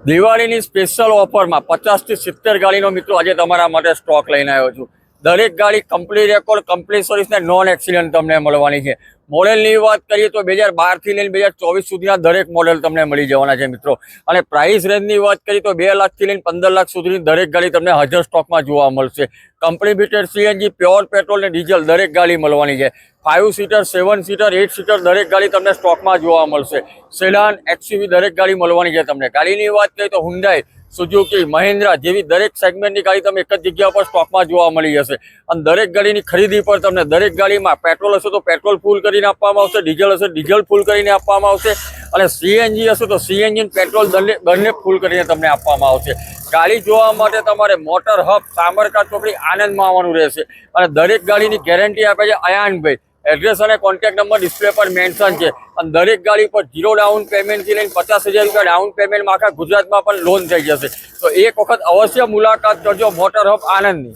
દિવાળીની સ્પેશિયલ ઓફરમાં 50 થી 70 ગાડીનો મિત્રો આજે તમારા માટે સ્ટોક લઈને આવ્યો છું। દરેક ગાડી કમ્પ્લીટ રેકોર્ડ, કમ્પ્લીટ સર્વિસ ને નોન એક્સિડન્ટ તમને મળવાની છે। મોડેલની વાત કરીએ તો 2012 થી લઈને 2024 સુધીના દરેક મોડેલ તમને મળી જવાના છે મિત્રો। અને પ્રાઇસ રેન્જની વાત કરીએ તો 2 લાખથી લઈને 15 લાખ સુધીની દરેક ગાડી તમને હાજર સ્ટોકમાં જોવા મળશે। કમ્પ્લીટેડ સીએનજી, પ્યોર પેટ્રોલ ને ડીઝલ દરેક ગાડી મળવાની છે। 5 સીટર, 7 સીટર, 8 સીટર દરેક ગાડી તમને સ્ટોકમાં જોવા મળશે। સેડાન, એક્સયુવી દરેક ગાડી મળવાની છે તમને। ગાડીની વાત કરીએ તો હુન્ડાઈ, સુઝુકી, મહિન્દ્રા જેવી દરેક સેગમેન્ટની ગાડી તમે એક જ જગ્યા પર સ્ટોકમાં જોવા મળી જશે। અને દરેક ગાડીની ખરીદી પર તમને દરેક ગાડીમાં પેટ્રોલ હશે તો પેટ્રોલ ફૂલ કરીને આપવામાં આવશે, ડીઝલ હશે ડીઝલ ફૂલ કરીને આપવામાં આવશે, અને સીએનજી હશે તો સીએનજી પેટ્રોલ બંને ફૂલ કરીને તમને આપવામાં આવશે। ગાડી જોવા માટે તમારે મોટર હબ, સામરકા ચોકડી, આનંદમાં આવવાનું રહેશે। અને દરેક ગાડીની ગેરંટી આપે છે અયાનભાઈ। એડ્રેસ અને કોન્ટેક્ટ નંબર ડિસ્પ્લે પર મેન્શન છે। અને દરેક ગાડી પર 0 ડાઉન પેમેન્ટથી લઈને 50,000 રૂપિયા ડાઉન પેમેન્ટમાં આખા ગુજરાતમાં પણ લોન થઈ જશે। તો એક વખત અવશ્ય મુલાકાત કરજો મોટર હબ આનંદની।